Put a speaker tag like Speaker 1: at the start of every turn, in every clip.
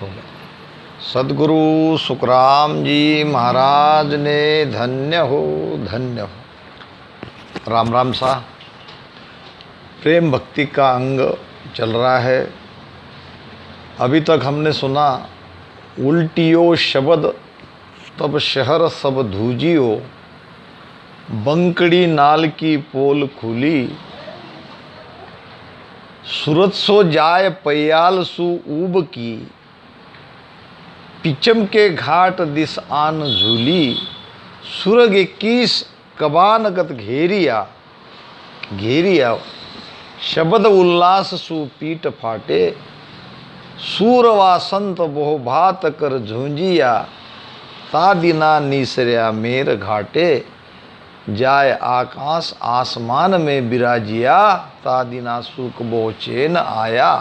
Speaker 1: हो गया। सद्गुरु सुखराम जी महाराज ने धन्य हो धन्य हो। राम राम सा। प्रेम भक्ति का अंग चल रहा है। अभी तक हमने सुना उल्टियो शब्द तब शहर सब धूजियो, बंकड़ी नाल की पोल खुली, सूरत सो जाय पयाल सु ऊब की, पिचम के घाट दिस आन झूली, सुरग 21 कबानगत घेरिया घेरिया, शब्द उल्लास सु पीट फाटे, सूरवा संत बहु भात कर झूंझिया, तादिना नीसरिया मेर घाटे, जाय आकाश आसमान में बिराजिया, तादिना सुख बहु चैन आया,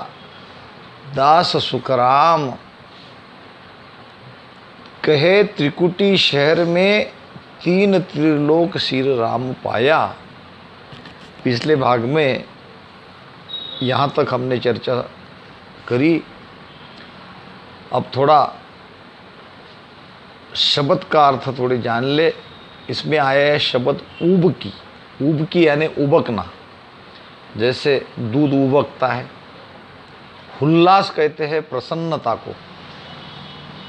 Speaker 1: दास सुखराम कहे त्रिकुटी शहर में 3 त्रिलोक सिर राम पाया। पिछले भाग में यहाँ तक हमने चर्चा करी। अब थोड़ा शब्द का अर्थ थोड़े जान ले। इसमें आया है शब्द ऊबकी। ऊबकी यानी उबकना, जैसे दूध उबकता है। हुल्लास कहते हैं प्रसन्नता को।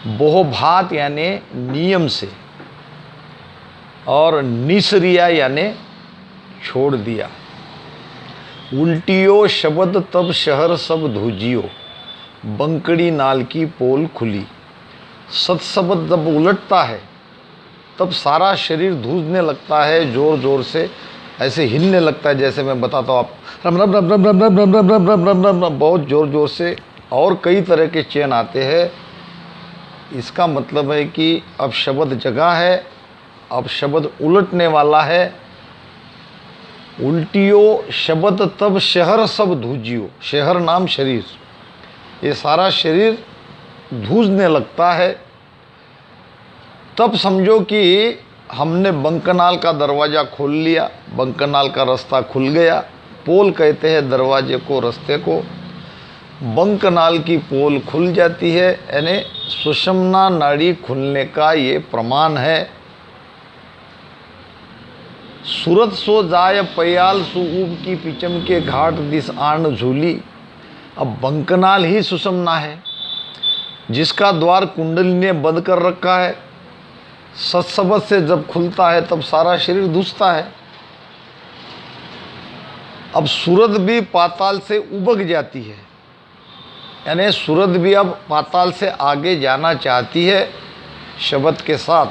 Speaker 1: बहुभात यानी नियम से, और निसरिया यानी छोड़ दिया। उल्टियो शब्द तब शहर सब धूजियो, बंकड़ी नाल की पोल खुली। सत्शब्द जब उलटता है तब सारा शरीर धूजने लगता है, जोर जोर से ऐसे हिलने लगता है। जैसे मैं बताता हूँ, आप रम रम रम रम रम रम रम रम रम रम रम रम बहुत जोर जोर से, और कई तरह के चैन आते हैं। इसका मतलब है कि अब शब्द जगा है, अब शब्द उलटने वाला है। उल्टियो शब्द तब शहर सब धूजियो, शहर नाम शरीर, ये सारा शरीर धूजने लगता है। तब समझो कि हमने बंकनाल का दरवाज़ा खोल लिया, बंकनाल का रास्ता खुल गया। पोल कहते हैं दरवाजे को, रास्ते को। बंकनाल की पोल खुल जाती है, यानी सुषुम्ना नाड़ी खुलने का ये प्रमाण है। सूरत सो जाय पयाल सु ऊब की, पिचम के घाट दिस आन झूली। अब बंकनाल ही सुषुम्ना है, जिसका द्वार कुंडली ने बंद कर रखा है। सत्शब्द से जब खुलता है तब सारा शरीर धुसता है। अब सूरत भी पाताल से उबक जाती है, यानी सूरत भी अब पाताल से आगे जाना चाहती है शब्द के साथ,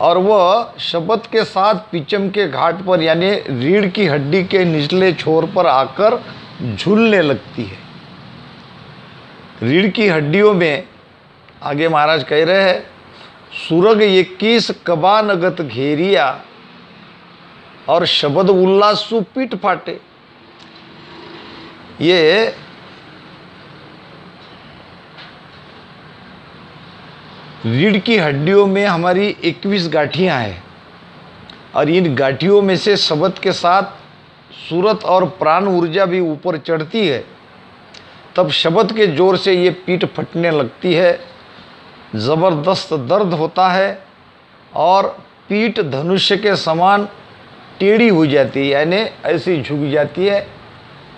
Speaker 1: और वह शब्द के साथ पिचम के घाट पर यानी रीढ़ की हड्डी के निचले छोर पर आकर झूलने लगती है। रीढ़ की हड्डियों में आगे महाराज कह रहे हैं, सुरग 21 कबानगत घेरिया, और शब्द उल्लासु पीट फाटे। ये रीढ़ की हड्डियों में हमारी 21 गांठियां हैं, और इन गांठियों में से शब्द के साथ सूरत और प्राण ऊर्जा भी ऊपर चढ़ती है। तब शब्द के जोर से ये पीठ फटने लगती है, ज़बरदस्त दर्द होता है, और पीठ धनुष्य के समान टेढ़ी हो जाती है, यानी ऐसी झुक जाती है,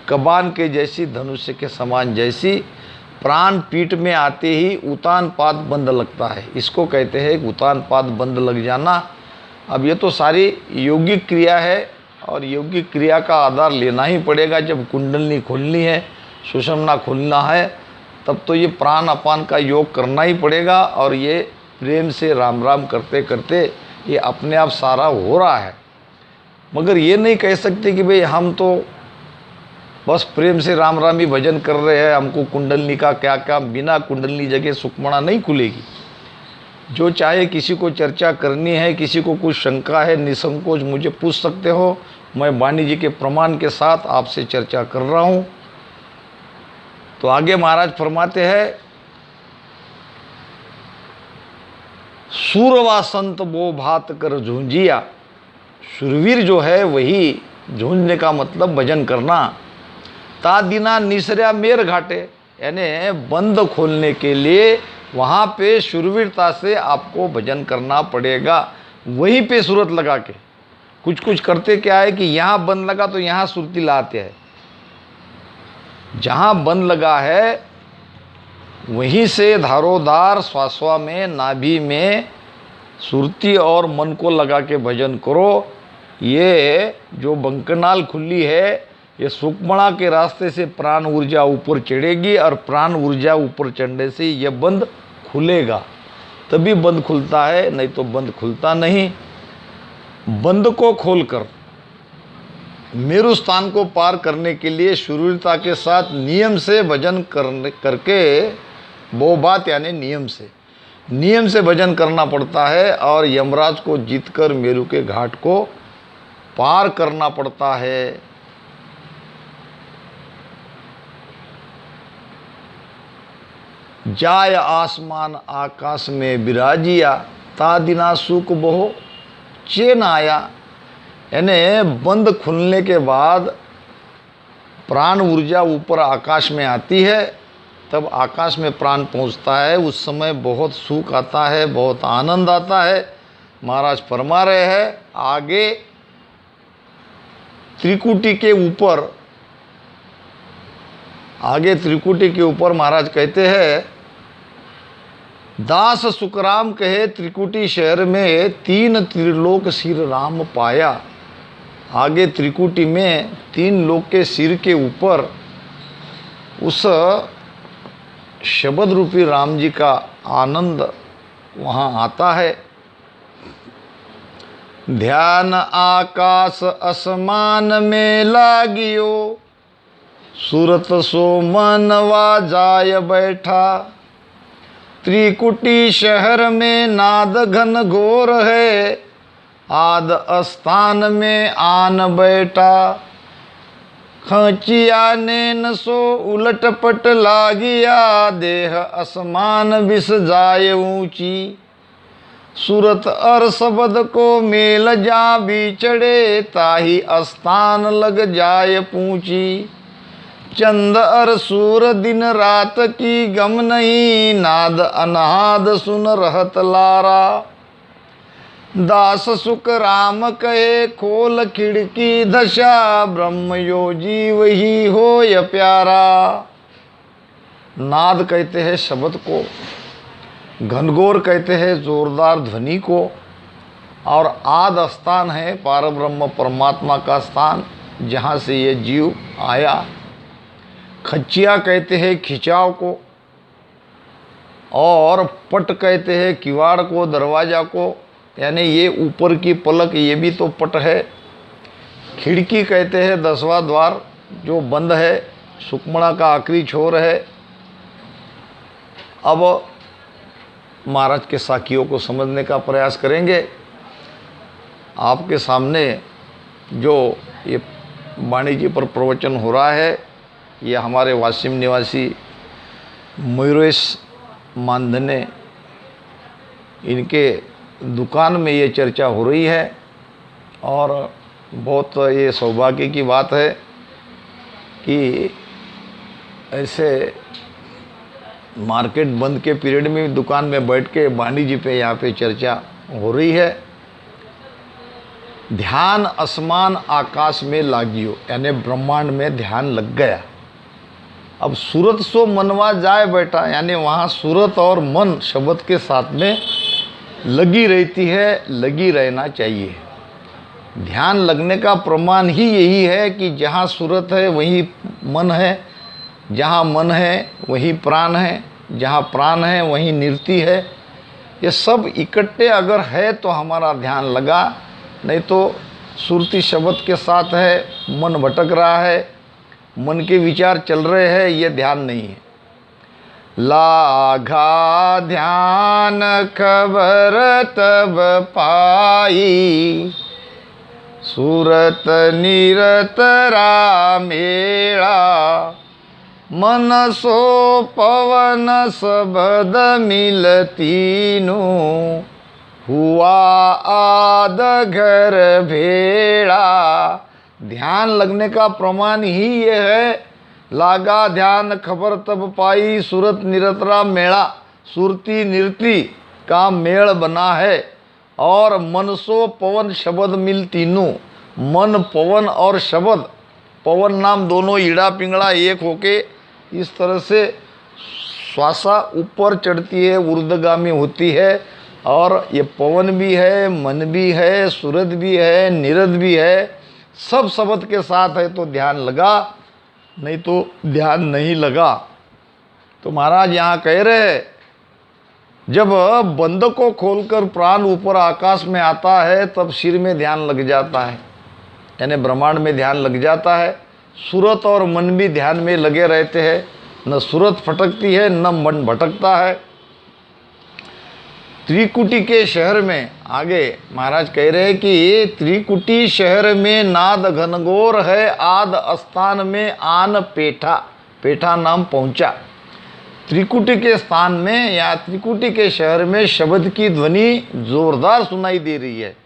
Speaker 1: कमान के जैसी, धनुष्य के समान जैसी। प्राण पीठ में आते ही उतान पाद बंद लगता है। इसको कहते हैं उतान पाद बंद लग जाना। अब ये तो सारी यौगिक क्रिया है, और यौगिक क्रिया का आधार लेना ही पड़ेगा। जब कुंडलनी खोलनी है, सुषुम्ना खोलना है, तब तो ये प्राण अपान का योग करना ही पड़ेगा। और ये प्रेम से राम राम करते करते ये अपने आप सारा हो रहा है। मगर ये नहीं कह सकते कि भाई हम तो बस प्रेम से राम राम ही भजन कर रहे हैं, हमको कुंडलनी का क्या काम। बिना कुंडलनी जगह सुखमणा नहीं खुलेगी। जो चाहे, किसी को चर्चा करनी है, किसी को कुछ शंका है, निसंकोच मुझे पूछ सकते हो। मैं वाणी जी के प्रमाण के साथ आपसे चर्चा कर रहा हूँ। तो आगे महाराज फरमाते हैं, सूरवा संत वो भात कर झूंझिया। शूरवीर जो है वही झूंझने का मतलब भजन करना। ता दिना निसरिया मेर घाटे, यानी बंद खोलने के लिए वहाँ पे शूरवीरता से आपको भजन करना पड़ेगा, वहीं पे सूरत लगा के। कुछ कुछ करते क्या है कि यहाँ बंद लगा तो यहाँ सुरती लाते हैं, जहाँ बंद लगा है वहीं से धारोधार श्वासवा में, नाभि में सुरती और मन को लगा के भजन करो। ये जो बंकनाल खुली है, ये सुकमणा के रास्ते से प्राण ऊर्जा ऊपर चढ़ेगी और प्राण ऊर्जा ऊपर चढ़ने से ये बंद खुलेगा, तभी बंद खुलता है, नहीं तो बंद खुलता नहीं। बंद को खोलकर मेरु स्थान को पार करने के लिए शूरवीरता के साथ नियम से भजन करके, वो बात यानी नियम से भजन करना पड़ता है और यमराज को जीतकर मेरु के घाट को पार करना पड़ता है। जाय आसमान आकाश में विराजिया, ता दिना सुख बहु चैन आया। यानी बंद खुलने के बाद प्राण ऊर्जा ऊपर आकाश में आती है, तब आकाश में प्राण पहुंचता है, उस समय बहुत सुख आता है, बहुत आनंद आता है। महाराज फरमा रहे हैं आगे त्रिकुटी के ऊपर महाराज कहते हैं, दास सुखराम कहे त्रिकुटी शहर में, 3 त्रिलोक सिर राम पाया। आगे त्रिकुटी में 3 लोक के सिर के ऊपर उस शब्द रूपी राम जी का आनंद वहाँ आता है। ध्यान आकाश असमान में लागियो, सूरत सो मनवा जाय बैठा। त्रिकुटी शहर में नाद घन घोर है, आद स्थान में आन बैठा। खचिया नैन सो उलट पट लागिया, देह असमान विस जाय ऊंची। सूरत अर शब्द को मेल जा बिछड़े, ताही स्थान लग जाय पूंची। चंद अर सूर दिन रात की गम नहीं, नाद अनाद सुन रहत लारा। दास सुख राम कहे खोल खिड़की दशा, ब्रह्म योजी वही होय प्यारा। नाद कहते हैं शब्द को, घनघोर कहते हैं जोरदार ध्वनि को, और आद स्थान है पारब्रह्म परमात्मा का स्थान, जहाँ से ये जीव आया। खच्चिया कहते हैं खिंचाव को, और पट कहते हैं किवाड़ को, दरवाजा को, यानी ये ऊपर की पलक, ये भी तो पट है। खिड़की कहते हैं 10वां द्वार जो बंद है, सुकमणा का आखिरी छोर है। अब महाराज के साखियों को समझने का प्रयास करेंगे। आपके सामने जो ये वाणी जी पर प्रवचन हो रहा है, ये हमारे वासिम निवासी मयूरेश मानधने, इनके दुकान में ये चर्चा हो रही है। और बहुत ये सौभाग्य की बात है कि ऐसे मार्केट बंद के पीरियड में दुकान में बैठ के वाणी जी पे यहाँ पे चर्चा हो रही है। ध्यान आसमान आकाश में लागियो, यानी ब्रह्मांड में ध्यान लग गया। अब सूरत सो मनवा जाए बैठा, यानी वहाँ सूरत और मन शब्द के साथ में लगी रहती है, लगी रहना चाहिए। ध्यान लगने का प्रमाण ही यही है कि जहाँ सूरत है वहीं मन है, जहाँ मन है वहीं प्राण है, जहाँ प्राण है वहीं निरति है। ये सब इकट्ठे अगर है तो हमारा ध्यान लगा, नहीं तो सुरती शब्द के साथ है, मन भटक रहा है, मन के विचार चल रहे हैं, ये ध्यान नहीं है। लाघा ध्यान खबर तब पाई, सूरत निरत रामेला। मन सो पवन सबद मिलतीनु, हुआ आद घर भेड़ा। ध्यान लगने का प्रमाण ही ये है लागा ध्यान खबर तब पाई, सूरत निरतरा मेला, सुरती निरती का मेल बना है। और मन सो पवन शब्द मिल तीनों, मन पवन और शब्द, पवन नाम दोनों ईड़ा पिंगड़ा एक होके इस तरह से श्वासा ऊपर चढ़ती है, ऊर्ध्वगामी होती है। और ये पवन भी है, मन भी है, सूरत भी है, निरत भी है, सब शब्द के साथ है तो ध्यान लगा, नहीं तो ध्यान नहीं लगा। तो महाराज यहाँ कह रहे हैं, जब बंद को खोलकर प्राण ऊपर आकाश में आता है तब सिर में ध्यान लग जाता है, यानी ब्रह्मांड में ध्यान लग जाता है। सूरत और मन भी ध्यान में लगे रहते हैं, न सूरत फटकती है न मन भटकता है। त्रिकुटी के शहर में आगे महाराज कह रहे हैं कि त्रिकुटी शहर में नाद घनघोर है, आद स्थान में आन पेठा, पेठा नाम पहुंचा। त्रिकुटी के स्थान में या त्रिकुटी के शहर में शब्द की ध्वनि जोरदार सुनाई दे रही है।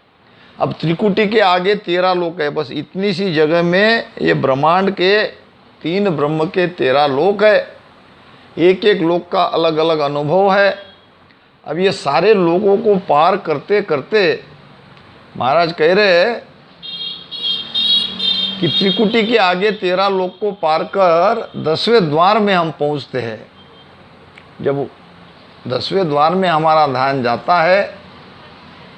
Speaker 1: अब त्रिकुटी के आगे 13 लोक है, बस इतनी सी जगह में ये ब्रह्मांड के 3 ब्रह्म के 13 लोक है, एक एक लोक का अलग अलग अनुभव है। अब ये सारे लोगों को पार करते करते महाराज कह रहे हैं कि त्रिकुटी के आगे 13 लोक को पार कर 10वें द्वार में हम पहुंचते हैं। जब 10वें द्वार में हमारा ध्यान जाता है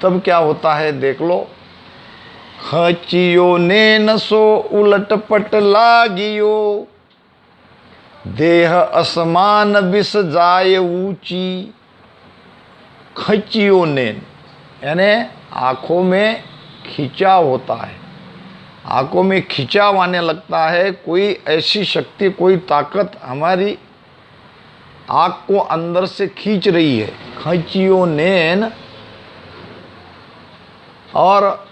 Speaker 1: तब क्या होता है देख लो। खचियो ने नसो उलट पट लागियो, देह असमान बिस जाए ऊंची। खचियो ने यानी आँखों में खिंचाव होता है, आँखों में खिंचाव आने लगता है, कोई ऐसी शक्ति कोई ताकत हमारी आँख को अंदर से खींच रही है। खचियो नैन, और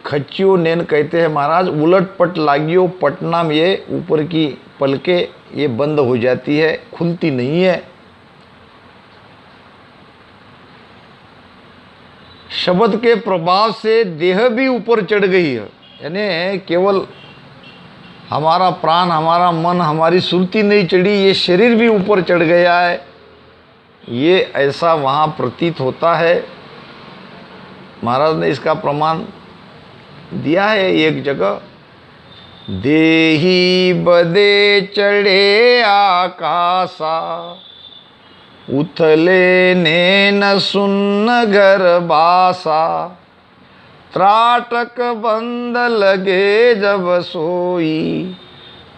Speaker 1: खचियो नैन कहते हैं महाराज उलट पट लागियो, पटनाम ये ऊपर की पलके ये बंद हो जाती है, खुलती नहीं है। शब्द के प्रभाव से देह भी ऊपर चढ़ गई है, यानी केवल हमारा प्राण हमारा मन हमारी सुरती नहीं चढ़ी, ये शरीर भी ऊपर चढ़ गया है, ये ऐसा वहाँ प्रतीत होता है। महाराज ने इसका प्रमाण दिया है एक जगह। देही बदे चढ़े आकाशा, उथले नैन सुन्न घर बासा। त्राटक बंद लगे जब सोई,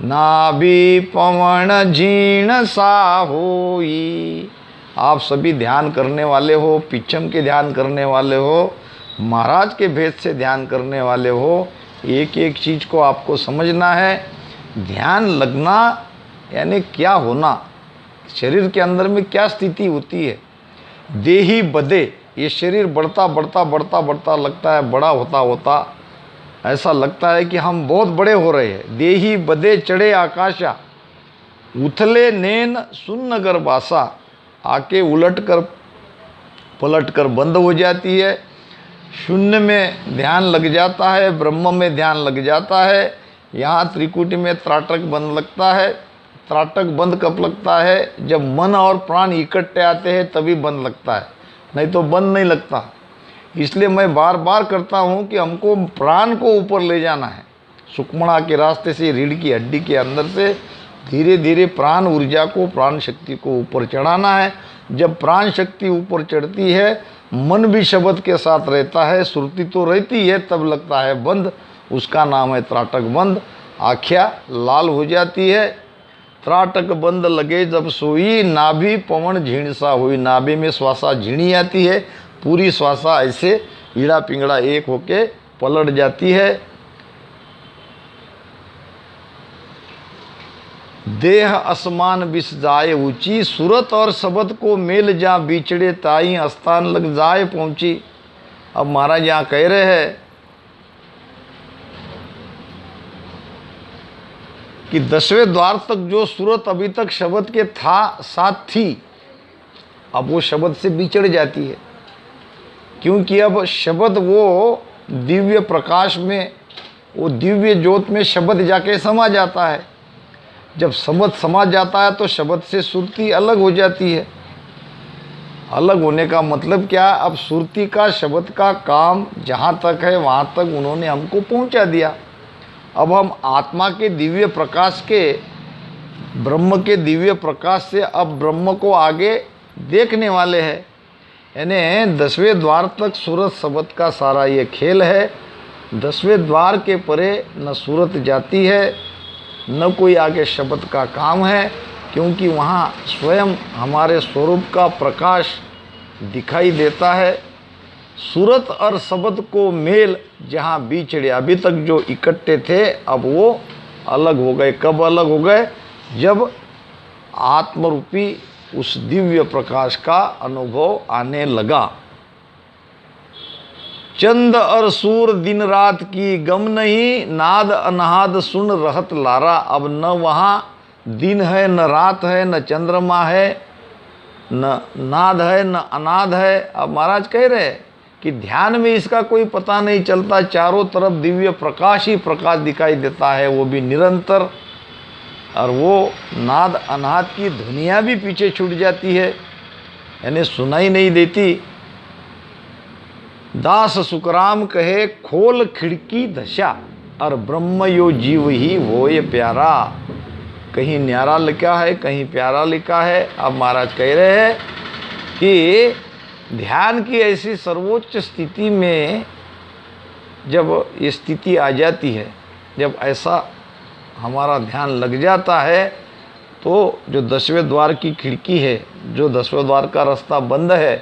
Speaker 1: नाभि पवन झीण सा होई। आप सभी ध्यान करने वाले हो, पिछम के ध्यान करने वाले हो, महाराज के भेद से ध्यान करने वाले हो, एक एक चीज़ को आपको समझना है। ध्यान लगना यानी क्या होना, शरीर के अंदर में क्या स्थिति होती है। देही बदे, ये शरीर बढ़ता बढ़ता बढ़ता बढ़ता लगता है, बड़ा होता होता ऐसा लगता है कि हम बहुत बड़े हो रहे हैं। देही बदे चढ़े आकाशा, उथले नैन सुन्न गर बासा। आके उलट कर पलट कर बंद हो जाती है, शून्य में ध्यान लग जाता है, ब्रह्म में ध्यान लग जाता है। यहाँ त्रिकुटी में त्राटक बंद लगता है। त्राटक बंद कब लगता है? जब मन और प्राण इकट्ठे आते हैं तभी बंद लगता है, नहीं तो बंद नहीं लगता। इसलिए मैं बार बार करता हूँ कि हमको प्राण को ऊपर ले जाना है। सुक्ष्मणा के रास्ते से, रीढ़ की हड्डी के अंदर से धीरे धीरे प्राण ऊर्जा को, प्राण शक्ति को ऊपर चढ़ाना है। जब प्राण शक्ति ऊपर चढ़ती है, मन भी शब्द के साथ रहता है, श्रुति तो रहती है, तब लगता है बंद। उसका नाम है त्राटक बंद। आँखियाँ लाल हो जाती है। त्राटक बंद लगे जब सोई, नाभि पवन झीण सा हुई। नाभि में श्वासा झीणी आती है, पूरी श्वासा ऐसे ईड़ा पिंगड़ा एक होके पलट जाती है। देह असमान बिस जाए ऊंची, सूरत और शब्द को मेल जा बिछड़े ताई, स्थान लग जाए पहुंची। अब महाराज यहाँ कह रहे हैं कि 10वें द्वार तक जो सूरत अभी तक शब्द के साथ थी, अब वो शब्द से बिछड़ जाती है, क्योंकि अब शब्द वो दिव्य प्रकाश में, वो दिव्य ज्योत में शब्द जाके समा जाता है। जब शब्द समा जाता है तो शब्द से सुरती अलग हो जाती है। अलग होने का मतलब क्या? अब सुरती का शब्द का काम जहाँ तक है वहाँ तक उन्होंने हमको पहुँचा दिया। अब हम आत्मा के दिव्य प्रकाश के, ब्रह्म के दिव्य प्रकाश से अब ब्रह्म को आगे देखने वाले हैं। यानी 10वें द्वार तक सूरत शब्द का सारा ये खेल है। 10वें द्वार के परे न सूरत जाती है, न कोई आगे शब्द का काम है, क्योंकि वहाँ स्वयं हमारे स्वरूप का प्रकाश दिखाई देता है। सूरत और शब्द को मेल जहाँ बिछड़े, अभी तक जो इकट्ठे थे अब वो अलग हो गए। कब अलग हो गए? जब आत्मरूपी उस दिव्य प्रकाश का अनुभव आने लगा। चंद और सूर दिन रात की गम नहीं, नाद अनहाद सुन रहत लारा। अब न वहाँ दिन है, न रात है, न चंद्रमा है, न नाद है, न अनाद है। अब महाराज कह रहे हैं कि ध्यान में इसका कोई पता नहीं चलता, चारों तरफ दिव्य प्रकाश ही प्रकाश दिखाई देता है, वो भी निरंतर। और वो नाद अनाद की ध्वनियाँ भी पीछे छूट जाती है, यानी सुनाई नहीं देती। दास सुखराम कहे खोल खिड़की दशा, और ब्रह्म यो जीव ही वो ये प्यारा। कहीं न्यारा लिखा है, कहीं प्यारा लिखा है। अब महाराज कह रहे हैं कि ध्यान की ऐसी सर्वोच्च स्थिति में जब ये स्थिति आ जाती है, जब ऐसा हमारा ध्यान लग जाता है, तो जो 10वें द्वार की खिड़की है, जो 10वें द्वार का रास्ता बंद है,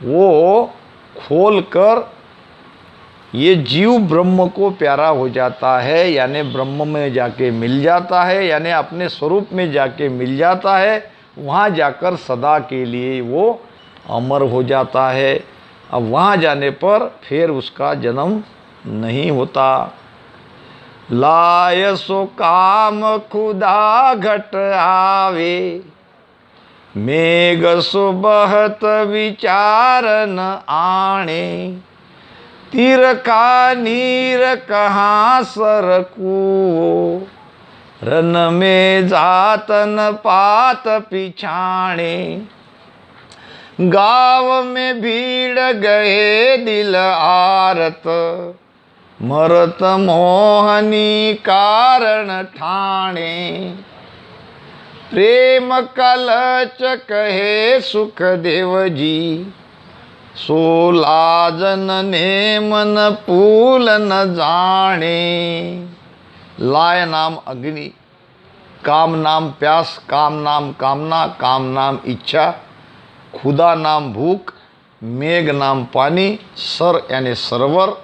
Speaker 1: वो खोल कर ये जीव ब्रह्म को प्यारा हो जाता है, यानी ब्रह्म में जाके मिल जाता है, यानी अपने स्वरूप में जाके मिल जाता है। वहाँ जाकर सदा के लिए वो अमर हो जाता है। अब वहाँ जाने पर फिर उसका जन्म नहीं होता। लाय सो काम खुदा घट आवे, मेघ सो बहत विचार न आणे। तीर का नीर कहाँ सरकू, रन में जातन पात पिछाणे। गाँव में भीड़ गए दिल आरत, मरत मोहनी कारण ठाणे। प्रेम कलच कहे सुख देव जी, सो लाजन ने मन पूल न जाने। लाय नाम अग्नि, काम नाम प्यास, काम नाम कामना, काम नाम इच्छा, खुदा नाम भूख, मेघ नाम पानी, सर यानी सरवर,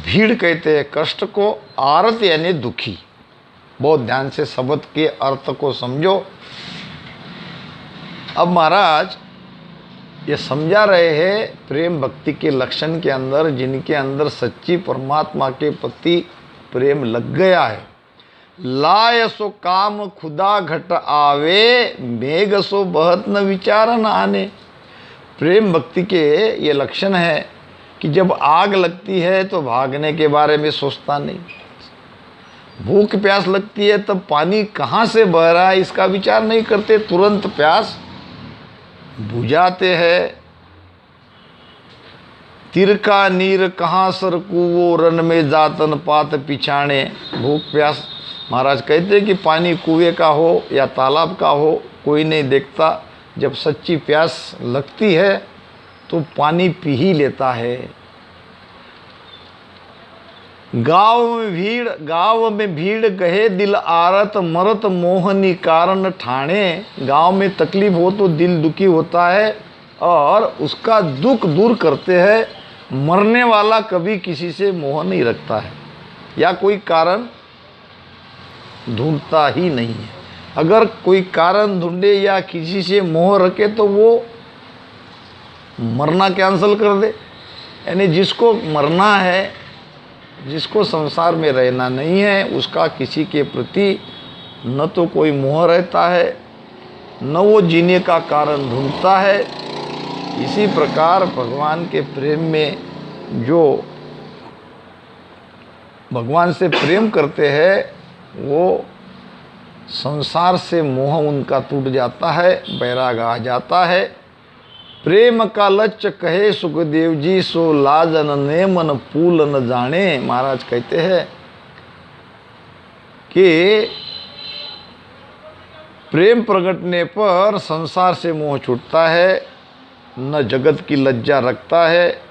Speaker 1: भीड़ कहते हैं कष्ट को, आरत यानी दुखी। बहुत ध्यान से शब्द के अर्थ को समझो। अब महाराज ये समझा रहे हैं प्रेम भक्ति के लक्षण के अंदर, जिनके अंदर सच्ची परमात्मा के प्रति प्रेम लग गया है। लाय सो काम खुदा घट आवे, मेघ सो बहत न विचार न आने। प्रेम भक्ति के ये लक्षण है कि जब आग लगती है तो भागने के बारे में सोचता नहीं, भूख प्यास लगती है तब पानी कहाँ से बह रहा है इसका विचार नहीं करते, तुरंत प्यास बुझाते हैं। तिरका नीर कहाँ सरकू, वो रन में जातन पात पिछाणे। भूख प्यास, महाराज कहते हैं कि पानी कुएं का हो या तालाब का हो, कोई नहीं देखता। जब सच्ची प्यास लगती है तो पानी पी ही लेता है। गाँव में भीड़ गए दिल आरत, मरत मोहनी कारण ठाणे। गाँव में तकलीफ हो तो दिल दुखी होता है और उसका दुख दूर करते हैं। मरने वाला कभी किसी से मोह नहीं रखता है या कोई कारण ढूंढता ही नहीं है। अगर कोई कारण ढूंढे या किसी से मोह रखे तो वो मरना कैंसल कर दे। यानी जिसको मरना है, जिसको संसार में रहना नहीं है, उसका किसी के प्रति न तो कोई मोह रहता है, न वो जीने का कारण ढूंढता है। इसी प्रकार भगवान के प्रेम में जो भगवान से प्रेम करते हैं वो संसार से मोह उनका टूट जाता है, बैराग आ जाता है। प्रेम का लक्ष्य कहे सुखदेव जी, सो लाजन ने मन फूल न जाने। महाराज कहते हैं कि प्रेम प्रगटने पर संसार से मोह छूटता है, न जगत की लज्जा रखता है,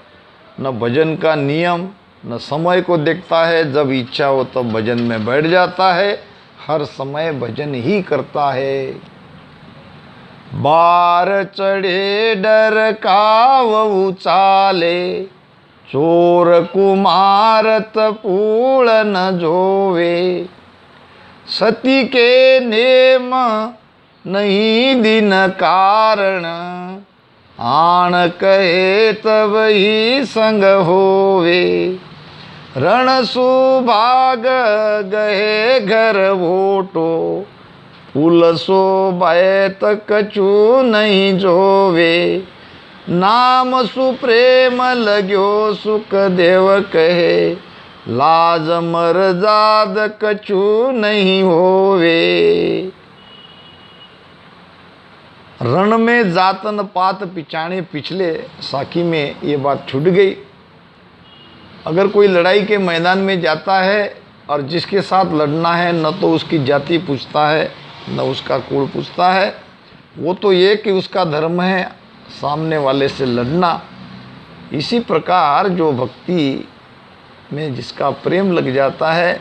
Speaker 1: न भजन का नियम, न समय को देखता है। जब इच्छा हो तब भजन में बैठ जाता है, हर समय भजन ही करता है। बार चढ़े डर काव उचाले, चोर कुमारत पूळ न जोवे। सती के नेम नहीं दिन कारण, आण कहे तब ही संग होवे। रण सुभाग गए घर वोटो, फूल सो बैत कछु नहीं जोवे। नाम सुप्रेम लग्यो सुख देव कहे, लाज मरजाद कछु नहीं होवे। रण में जातन पात पिछाने, पिछले साखी में ये बात छूट गई। अगर कोई लड़ाई के मैदान में जाता है और जिसके साथ लड़ना है, न तो उसकी जाति पूछता है न उसका कुल पूछता है, वो तो ये कि उसका धर्म है सामने वाले से लड़ना। इसी प्रकार जो भक्ति में जिसका प्रेम लग जाता है,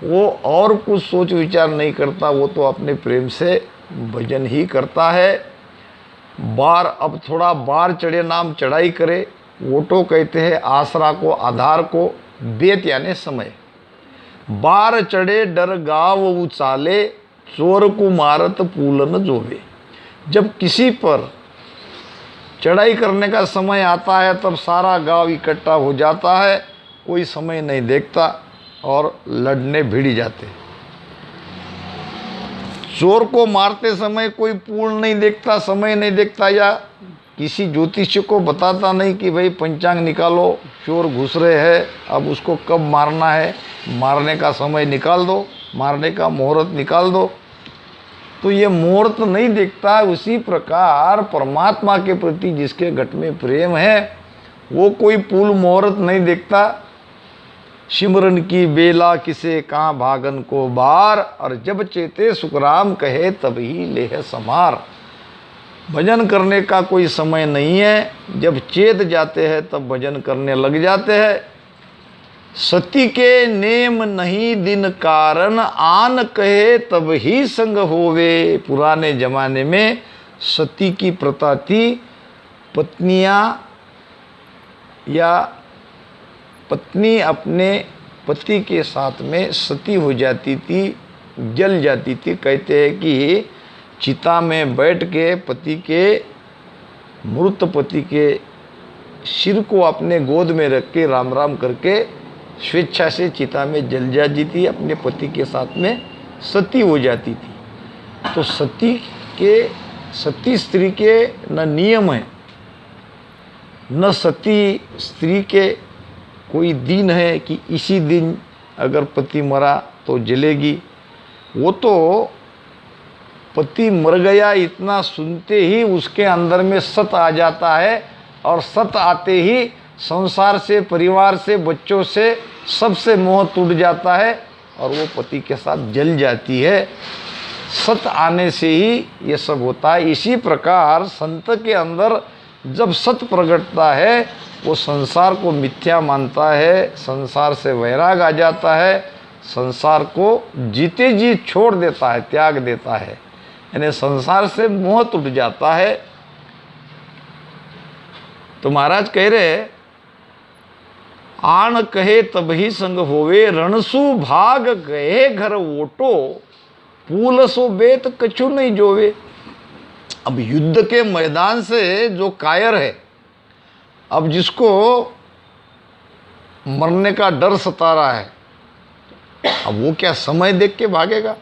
Speaker 1: वो और कुछ सोच विचार नहीं करता, वो तो अपने प्रेम से भजन ही करता है। बार अब थोड़ा बार चढ़े नाम चढ़ाई करे। वोटो कहते हैं आसरा को, आधार को। बेत यानी समय। बार चढ़े डर गाव उचाले, चोर को मारत पूलन जोवे। जब किसी पर चढ़ाई करने का समय आता है तब सारा गांव इकट्ठा हो जाता है, कोई समय नहीं देखता और लड़ने भिड़ जाते। चोर को मारते समय कोई पूर्ण नहीं देखता, समय नहीं देखता, या किसी ज्योतिषी को बताता नहीं कि भाई पंचांग निकालो, चोर घुस रहे हैं, अब उसको कब मारना है, मारने का समय निकाल दो, मारने का मुहूर्त निकाल दो। तो ये मुहूर्त नहीं देखता। उसी प्रकार परमात्मा के प्रति जिसके घट में प्रेम है, वो कोई पूल मुहूर्त नहीं देखता। सिमरन की बेला किसे कहाँ भागन को बार, और जब चेते सुखराम कहे तभी लेह समार। भजन करने का कोई समय नहीं है, जब चेत जाते हैं तब भजन करने लग जाते हैं। सती के नेम नहीं दिन कारण, आन कहे तब ही संग होवे। पुराने जमाने में सती की प्रथा थी। पत्नियां या पत्नी अपने पति के साथ में सती हो जाती थी, जल जाती थी। कहते हैं कि चिता में बैठ के पति के, मृत पति के सिर को अपने गोद में रख के राम राम करके स्वेच्छा से चिता में जल जाती थी, अपने पति के साथ में सती हो जाती थी। तो सती स्त्री के न नियम है, न सती स्त्री के कोई दिन है कि इसी दिन अगर पति मरा तो जलेगी। वो तो पति मर गया इतना सुनते ही उसके अंदर में सत आ जाता है, और सत आते ही संसार से, परिवार से, बच्चों से, सबसे मोह टूट जाता है और वो पति के साथ जल जाती है। सत आने से ही ये सब होता है। इसी प्रकार संत के अंदर जब सत प्रगटता है, वो संसार को मिथ्या मानता है, संसार से वैराग आ जाता है, संसार को जीते जी छोड़ देता है, त्याग देता है, यानी संसार से मोह टूट जाता है। तो महाराज कह रहे, आण कहे तब ही संग होवे, रणसु भाग गए घर वोटो, पूल सो बेत कछु नहीं जोवे। अब युद्ध के मैदान से जो कायर है, अब जिसको मरने का डर सता रहा है, अब वो क्या समय देख के भागेगा?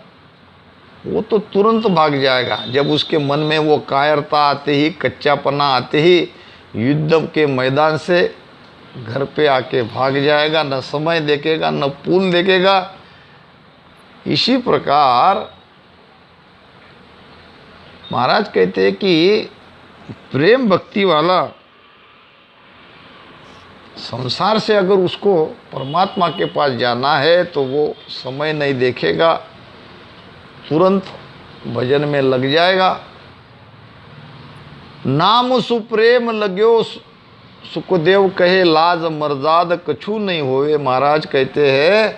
Speaker 1: वो तो तुरंत भाग जाएगा। जब उसके मन में वो कायरता आते ही, कच्चापना आते ही, युद्ध के मैदान से घर पे आके भाग जाएगा, न समय देखेगा, न पुल देखेगा। इसी प्रकार महाराज कहते हैं कि प्रेम भक्ति वाला संसार से अगर उसको परमात्मा के पास जाना है तो वो समय नहीं देखेगा, तुरंत भजन में लग जाएगा। नाम सुप्रेम लग्यो सुखदेव कहे लाज मर्जाद कछु नहीं होवे। महाराज कहते हैं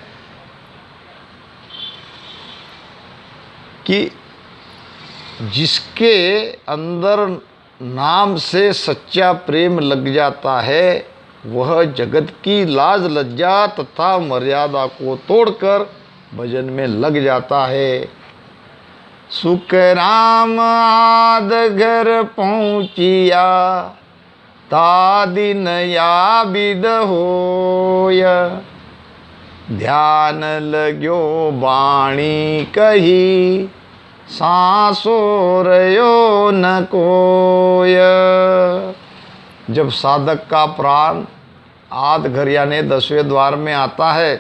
Speaker 1: कि जिसके अंदर नाम से सच्चा प्रेम लग जाता है वह जगत की लाज लज्जा तथा मर्यादा को तोड़कर भजन में लग जाता है। सुख राम आद घर पहुँचिया ता दिन या विद होय। ध्यान लग्यो वाणी कही सांसो रयो न कोय। जब साधक का प्राण आध घर यानी 10वें द्वार में आता है,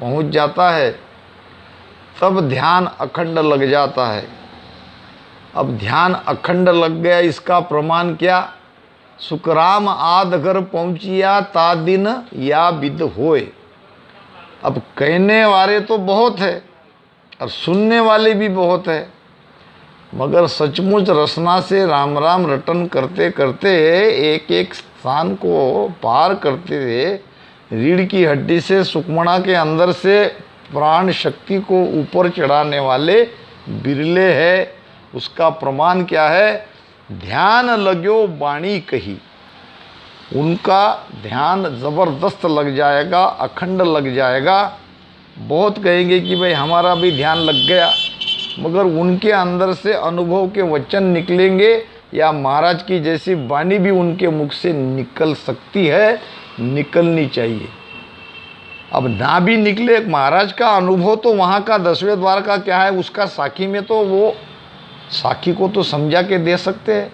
Speaker 1: पहुंच जाता है, तब ध्यान अखंड लग जाता है। अब ध्यान अखंड लग गया, इसका प्रमाण क्या? सुखराम आध घर पहुँचिया ता दिन या विद होए। अब कहने वाले तो बहुत है और सुनने वाले भी बहुत है, मगर सचमुच रसना से राम राम रटन करते करते एक एक स्थान को पार करते हुए रीढ़ की हड्डी से सुकमणा के अंदर से प्राण शक्ति को ऊपर चढ़ाने वाले बिरले है। उसका प्रमाण क्या है? ध्यान लग्यो वाणी कही। उनका ध्यान ज़बरदस्त लग जाएगा, अखंड लग जाएगा। बहुत कहेंगे कि भाई हमारा भी ध्यान लग गया, मगर उनके अंदर से अनुभव के वचन निकलेंगे या महाराज की जैसी वाणी भी उनके मुख से निकल सकती है, निकलनी चाहिए। अब ना भी निकले, महाराज का अनुभव तो वहाँ का 10वें द्वार का क्या है, उसका साखी में तो वो साखी को तो समझा के दे सकते हैं।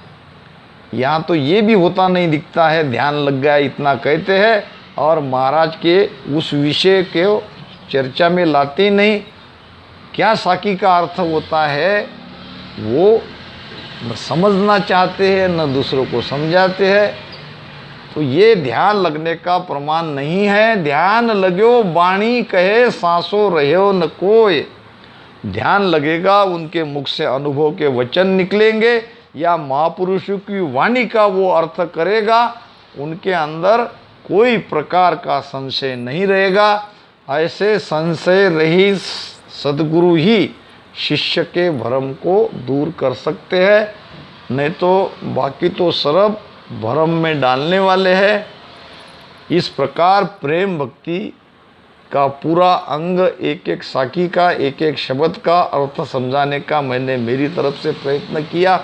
Speaker 1: यहाँ तो ये भी होता नहीं दिखता है, ध्यान लग गया इतना कहते हैं और महाराज के उस विषय के चर्चा में लाते ही नहीं। क्या साखी का अर्थ होता है वो न समझना चाहते हैं न दूसरों को समझाते हैं। तो ये ध्यान लगने का प्रमाण नहीं है। ध्यान लग्यो वाणी कहे सांसो रह्यो न कोय। ध्यान लगेगा, उनके मुख से अनुभव के वचन निकलेंगे या महापुरुषों की वाणी का वो अर्थ करेगा, उनके अंदर कोई प्रकार का संशय नहीं रहेगा। ऐसे संशय रहित सद्गुरु ही शिष्य के भ्रम को दूर कर सकते हैं, नहीं तो बाकी तो सर्व भ्रम में डालने वाले हैं। इस प्रकार प्रेम भक्ति का पूरा अंग, एक एक साखी का, एक एक शब्द का अर्थ समझाने का मैंने मेरी तरफ से प्रयत्न किया।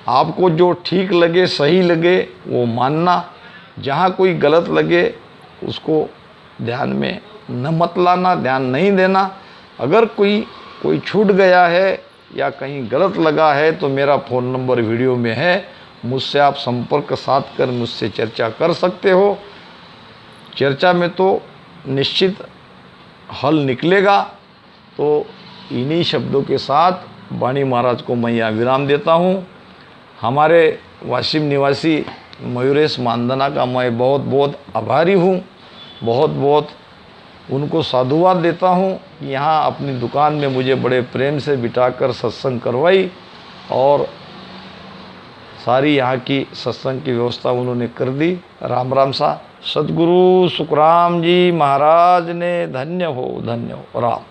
Speaker 1: आपको जो ठीक लगे, सही लगे वो मानना, जहाँ कोई गलत लगे उसको ध्यान में न मत लाना, ध्यान नहीं देना। अगर कोई छूट गया है या कहीं गलत लगा है तो मेरा फ़ोन नंबर वीडियो में है, मुझसे आप संपर्क साध कर मुझसे चर्चा कर सकते हो। चर्चा में तो निश्चित हल निकलेगा। तो इन्हीं शब्दों के साथ वाणी महाराज को मैं यहाँ विराम देता हूँ। हमारे वाशिम निवासी मयूरेश मानधना का मैं बहुत बहुत आभारी हूँ, बहुत बहुत उनको साधुवाद देता हूँ। यहाँ अपनी दुकान में मुझे बड़े प्रेम से बिठाकर सत्संग करवाई और सारी यहाँ की सत्संग की व्यवस्था उन्होंने कर दी। राम राम सा। सद्गुरु सुखराम जी महाराज ने धन्य हो राम।